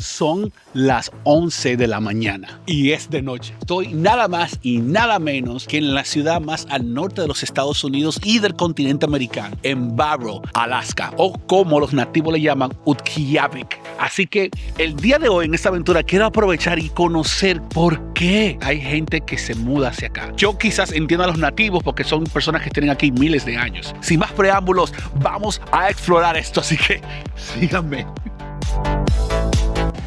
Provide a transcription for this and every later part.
Son las 11 de la mañana y es de noche. Estoy nada más y nada menos que en la ciudad más al norte de los Estados Unidos y del continente americano, en Barrow, Alaska, o como los nativos le llaman, Utqiagvik. Así que el día de hoy en esta aventura quiero aprovechar y conocer por qué hay gente que se muda hacia acá. Yo quizás entiendo a los nativos porque son personas que tienen aquí miles de años. Sin más preámbulos, vamos a explorar esto, así que síganme.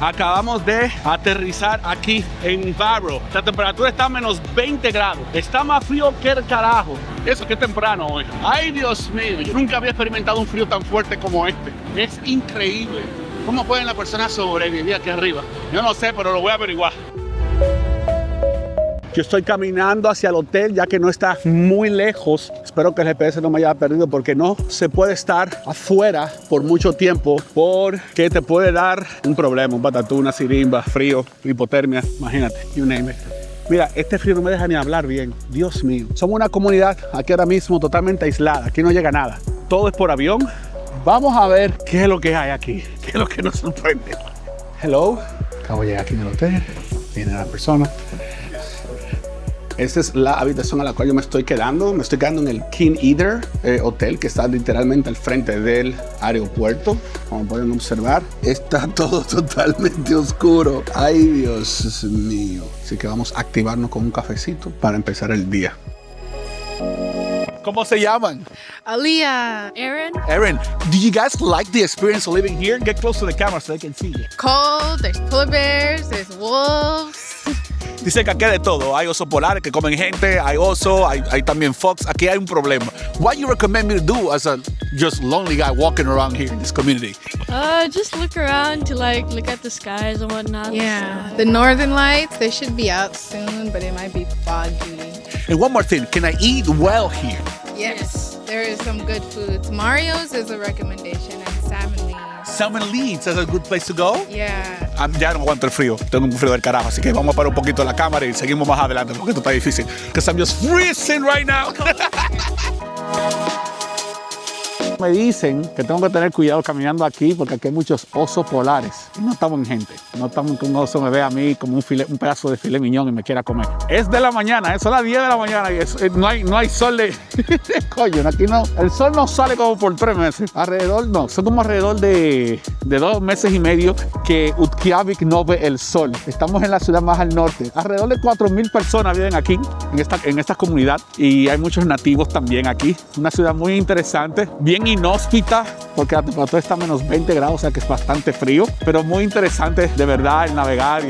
Acabamos de aterrizar aquí en Barrow. La temperatura está a menos 20 grados. Está más frío que el carajo. Eso que es temprano hoy. Ay, Dios mío, yo nunca había experimentado un frío tan fuerte como este. Es increíble. ¿Cómo pueden las personas sobrevivir aquí arriba? Yo no sé, pero lo voy a averiguar. Yo estoy caminando hacia el hotel ya que no está muy lejos. Espero que el GPS no me haya perdido porque no se puede estar afuera por mucho tiempo porque te puede dar un problema, un patatú, una sirimba, frío, hipotermia, imagínate, you name it. Mira, este frío no me deja ni hablar bien. Dios mío. Somos una comunidad aquí ahora mismo totalmente aislada. Aquí no llega nada. Todo es por avión. Vamos a ver qué es lo que hay aquí. Qué es lo que nos sorprende. Hello. Acabo de llegar aquí en el hotel. Viene la persona. Esta es la habitación a la cual yo me estoy quedando. Me estoy quedando en el King Eater Hotel, que está literalmente al frente del aeropuerto. Como pueden observar, está todo totalmente oscuro. Ay, Dios mío. Así que vamos a activarnos con un cafecito para empezar el día. ¿Cómo se llaman? Aliyah. Aaron. Aaron, do you guys like the experience of living here? Get close to the camera so they can see you. Cold, there's polar bears, there's wolves. Dice que aquí hay de todo. Hay osos polares que comen gente, hay oso, hay también fox. Aquí hay un problema. What you recommend me to do as a just lonely guy walking around here in this community? Just look around to look at the skies and whatnot. Yeah, the northern lights, they should be out soon, but it might be foggy. And one more thing, can I eat well here? Yes, there is some good foods. Mario's is a recommendation, and Salmon Leeds. Salmon Leeds is a good place to go? Yeah. Ya no aguanto el frío, tengo un frío del carajo, así que vamos a parar un poquito la cámara y seguimos más adelante porque esto está difícil. Because I'm just freezing right now. Me dicen que tengo que tener cuidado caminando aquí porque aquí hay muchos osos polares. Y no estamos en gente. No estamos en que un oso me vea a mí como un pedazo de filet mignon y me quiera comer. Es de la mañana, son las 10 de la mañana y no hay sol de... Coño, aquí no... El sol no sale como por 3 meses. Son como alrededor de 2 meses y medio que Utqiagvik no ve el sol. Estamos en la ciudad más al norte. Alrededor de 4,000 personas viven aquí, en esta comunidad. Y hay muchos nativos también aquí. Una ciudad muy interesante, bien inhóspita, porque la temperatura está a menos 20 grados, o sea que es bastante frío, pero muy interesante de verdad el navegar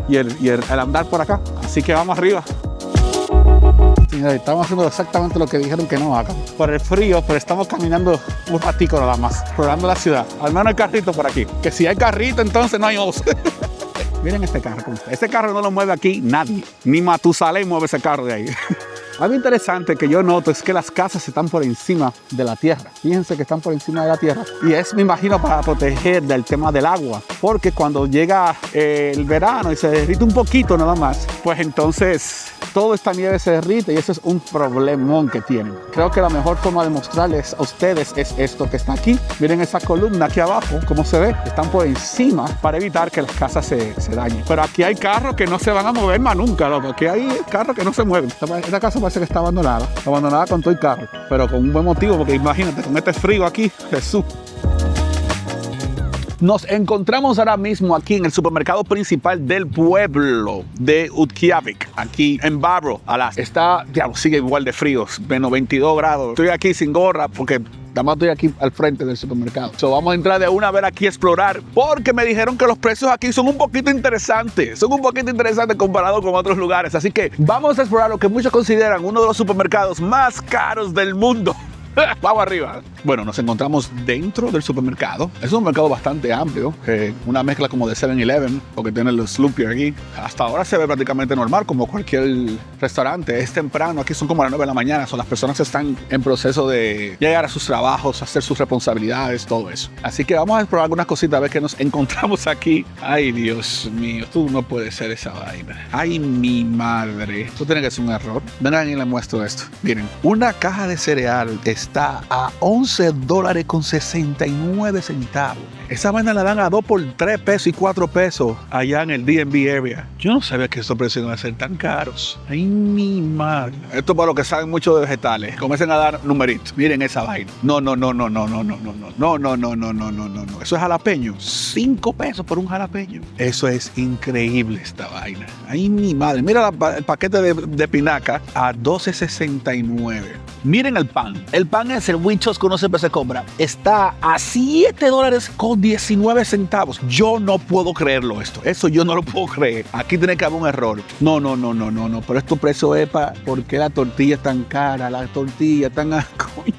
y el andar por acá. Así que vamos arriba. Señores, estamos haciendo exactamente lo que dijeron que no hagan. Por el frío, pero estamos caminando un ratico nada más, explorando la ciudad. Al menos hay carrito por aquí. Que si hay carrito, entonces no hay oso. Miren este carro. Este carro no lo mueve aquí nadie. Ni Matusalén mueve ese carro de ahí. Algo interesante que yo noto es que las casas están por encima de la tierra. Fíjense que están por encima de la tierra. Y es, me imagino, para proteger del tema del agua. Porque cuando llega el verano y se derrite un poquito nada más, pues entonces toda esta nieve se derrite y eso es un problemón que tienen. Creo que la mejor forma de mostrarles a ustedes es esto que está aquí. Miren esa columna aquí abajo, cómo se ve. Están por encima para evitar que las casas se dañen. Pero aquí hay carros que no se van a mover más nunca, loco. Aquí hay carros que no se mueven. Esta casa parece que está abandonada con todo el carro, pero con un buen motivo, porque imagínate, con este frío aquí, Jesús. Nos encontramos ahora mismo aquí en el supermercado principal del pueblo de Utqiagvik, aquí en Barrow, Alaska. Sigue igual de frío, menos 22 grados. Estoy aquí sin gorra porque nada más estoy aquí al frente del supermercado. Vamos a entrar de una vez aquí a explorar porque me dijeron que los precios aquí son un poquito interesantes. Son un poquito interesantes comparados con otros lugares. Así que vamos a explorar lo que muchos consideran uno de los supermercados más caros del mundo. Vamos arriba. Bueno, nos encontramos dentro del supermercado. Es un mercado bastante amplio, una mezcla como de 7-Eleven, porque tiene los Sloopy aquí. Hasta ahora se ve prácticamente normal, como cualquier restaurante. Es temprano, aquí son como las 9 de la mañana. Las personas están en proceso de llegar a sus trabajos, hacer sus responsabilidades, todo eso. Así que vamos a explorar algunas cositas, a ver qué nos encontramos aquí. Ay, Dios mío, tú no puedes ser esa vaina. Ay, mi madre. Esto tiene que ser un error. Vengan y les muestro esto. Miren, una caja de cereal es está a $11.69. Esa vaina la dan a 2 por 3 pesos y 4 pesos allá en el DMV area. Yo no sabía que estos precios iban a ser tan caros. Ay, mi madre. Esto para los que saben mucho de vegetales. Comiencen a dar numeritos. Miren esa vaina. No. Eso es jalapeño. 5 pesos por un jalapeño. Eso es increíble esta vaina. Ay, mi madre. Mira el paquete de pinaca a $12.69. Miren el pan. El pan es el Wichos que uno siempre se compra. Está a $7.19. Yo no puedo creerlo esto. Eso yo no lo puedo creer. Aquí tiene que haber un error. No. Pero estos precios es ¿por qué la tortilla es tan cara? La tortilla están a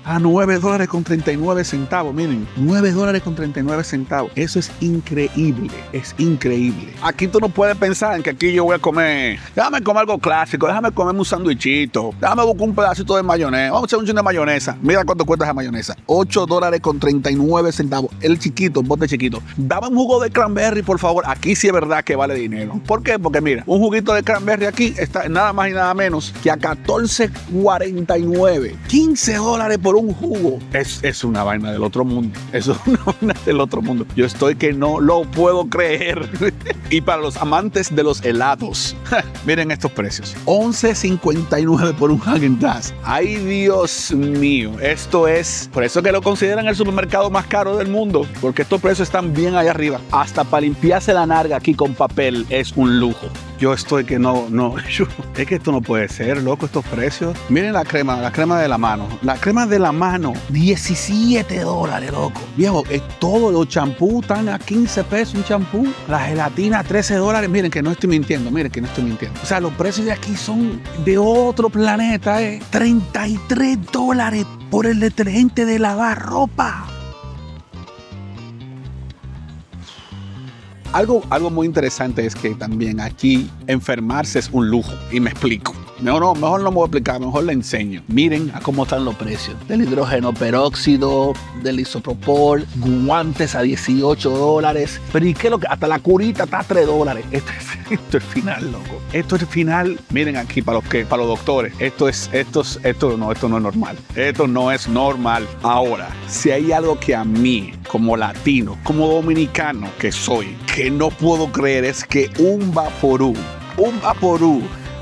$9.39. Miren, $9.39. Eso es increíble. Es increíble. Aquí tú no puedes pensar en que aquí yo voy a comer. Déjame comer algo clásico. Déjame comerme un sándwichito. Déjame buscar un pedacito de mayonesa. Vamos a hacer un chin de mayonesa. Mira cuánto cuesta esa mayonesa. $8.39. El chiquito, un bote chiquito. Dame un jugo de cranberry, por favor. Aquí sí es verdad que vale dinero. ¿Por qué? Porque mira, un juguito de cranberry aquí está nada más y nada menos que a $14.49. $15 por un jugo. Es una vaina del otro mundo. Eso es una vaina del otro mundo. Yo estoy que no lo puedo creer. Y para los amantes de los helados, miren estos precios. $11.59 por un Häagen-Dazs. Ay, Dios mío. Esto es, por eso que lo consideran el supermercado más caro del mundo, porque estos precios están bien allá arriba. Hasta para limpiarse la narga aquí con papel es un lujo. Yo estoy que no, es que esto no puede ser, loco, estos precios. Miren la crema de la mano. La crema de la mano, $17, loco. Viejo, todos los champús están a 15 pesos un champú. La gelatina, $13. Miren que no estoy mintiendo, O sea, los precios de aquí son de otro planeta, $33 por el detergente de lavar ropa. Algo muy interesante es que también aquí enfermarse es un lujo. Y me explico. Mejor no me voy a explicar, mejor le enseño. Miren a cómo están los precios. Del hidrógeno peróxido, del isopropol, guantes a $18. Pero ¿y qué es lo que? Hasta la curita está a $3. Esto es final, loco. Esto es el final. Miren aquí para los doctores. Esto no es normal. Esto no es normal. Ahora, si hay algo que a mí, como latino, como dominicano que soy, que no puedo creer, es que un Vaporú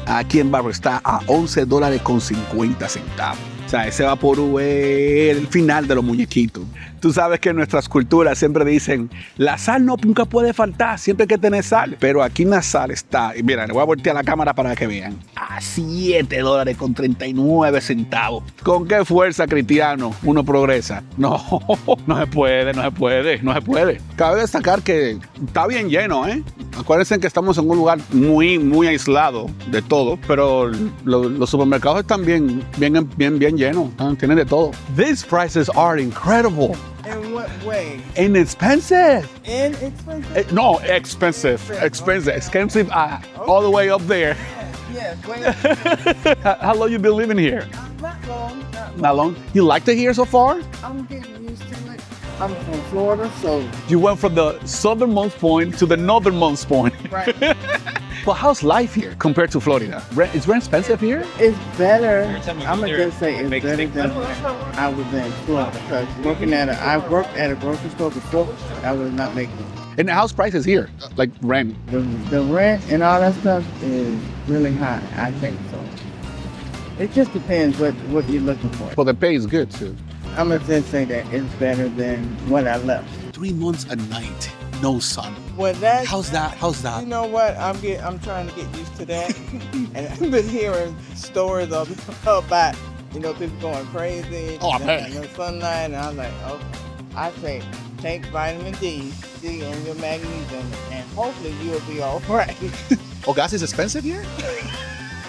aquí en Barro está a $11.50. O sea, ese Vaporú es el final de los muñequitos. Tú sabes que en nuestras culturas siempre dicen, la sal nunca puede faltar, siempre hay que tener sal. Pero aquí la sal está, y mira, le voy a voltear la cámara para que vean, a $7.39. ¿Con qué fuerza, cristiano, uno progresa? No se puede. Cabe destacar que está bien lleno, Acuérdense que estamos en un lugar muy, muy aislado de todo, pero los supermercados están bien llenos, tienen de todo. These prices are incredible. In what way? Inexpensive. Inexpensive? No, expensive. Expensive all the way up there. Yes. How long you been living here? Not long. Not long. You liked it here so far? I'm getting used to it. I'm from Florida, so. You went from the southernmost point to the northernmost point. Right. Well, how's life here compared to Florida? Is rent expensive here? It's better. I'm gonna just say it's better than I was in Florida because I worked at a grocery store before. I was not making it. And the house prices here, like rent. The rent and all that stuff is really high. I think so. It just depends what you're looking for. Well, the pay is good too. I'm gonna just say that it's better than what I left. 3 months a night, no sun. Well, that. How's that? You know what? I'm trying to get used to that, and I've been hearing stories about people going crazy. Oh, I bet. No sunlight, and I'm like, oh, I say take vitamin D and your magnesium, and hopefully you'll be all right. Oh, gas is expensive here?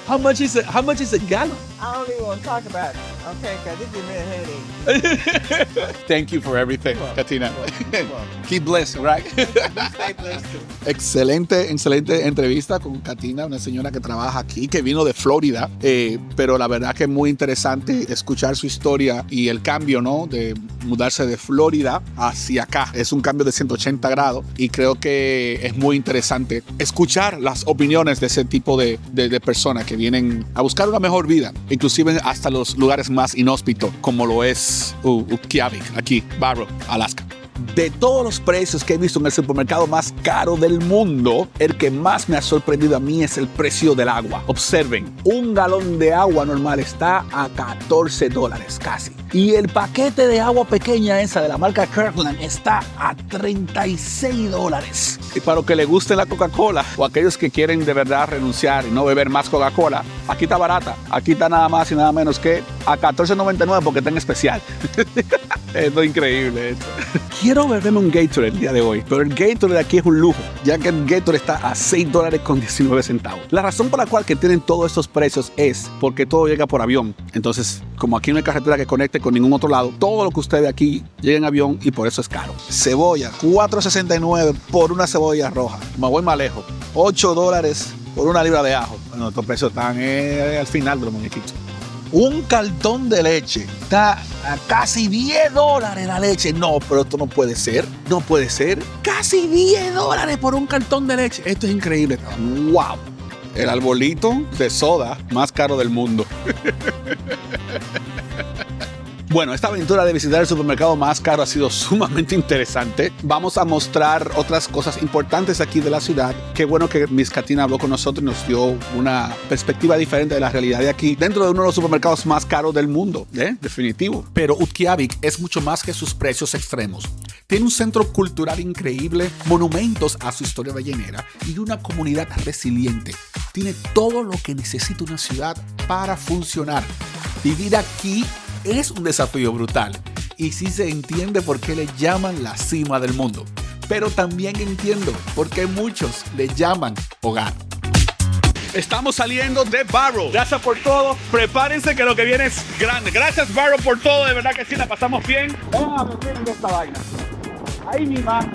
How much is a gallon? I don't even want to talk about it, okay? Because it gives me a headache. Thank you for everything, Katina. Keep blessed, right? Stay blessed too. Excelente entrevista con Katina, una señora que trabaja aquí, que vino de Florida, pero la verdad que es muy interesante escuchar su historia y el cambio, ¿no? De mudarse de Florida hacia acá. Es un cambio de 180 grados y creo que es muy interesante escuchar las opiniones de ese tipo de personas que vienen a buscar una mejor vida, inclusive hasta los lugares más inhóspito como lo es Utqiagvik, aquí, Barrow, Alaska. De todos los precios que he visto en el supermercado más caro del mundo, el que más me ha sorprendido a mí es el precio del agua. Observen, un galón de agua normal está a $14 casi. Y el paquete de agua pequeña esa de la marca Kirkland está a $36. Y para los que les guste la Coca-Cola o aquellos que quieren de verdad renunciar y no beber más Coca-Cola, aquí está barata. Aquí está nada más y nada menos que a $14.99 porque está en especial. Esto es increíble esto. Quiero beberme un Gatorade el día de hoy, pero el Gatorade aquí es un lujo, ya que el Gatorade está a $6.19. La razón por la cual que tienen todos estos precios es porque todo llega por avión. Entonces, como aquí no hay carretera que conecte con ningún otro lado, todo lo que usted ve aquí llega en avión y por eso es caro. Cebolla, $4.69 por una cebolla roja. Me voy más lejos. $8 por una libra de ajo. Bueno, estos precios están al final de los muñequitos. Un cartón de leche está a casi $10 la leche. No, pero esto no puede ser. No puede ser. Casi $10 por un cartón de leche. Esto es increíble. ¡Wow! El arbolito de soda más caro del mundo. Bueno, esta aventura de visitar el supermercado más caro ha sido sumamente interesante. Vamos a mostrar otras cosas importantes aquí de la ciudad. Qué bueno que Miss Katina habló con nosotros y nos dio una perspectiva diferente de la realidad de aquí, dentro de uno de los supermercados más caros del mundo, definitivo. Pero Utqiagvik es mucho más que sus precios extremos. Tiene un centro cultural increíble, monumentos a su historia ballenera y una comunidad resiliente. Tiene todo lo que necesita una ciudad para funcionar. Vivir aquí es un desafío brutal y sí se entiende por qué le llaman la cima del mundo, pero también entiendo por qué muchos le llaman hogar. Estamos saliendo de Barrow. Gracias por todo. Prepárense que lo que viene es grande. Gracias Barrow por todo, de verdad que sí, la pasamos bien. Vamos a ver de esta vaina. Ahí mi mano.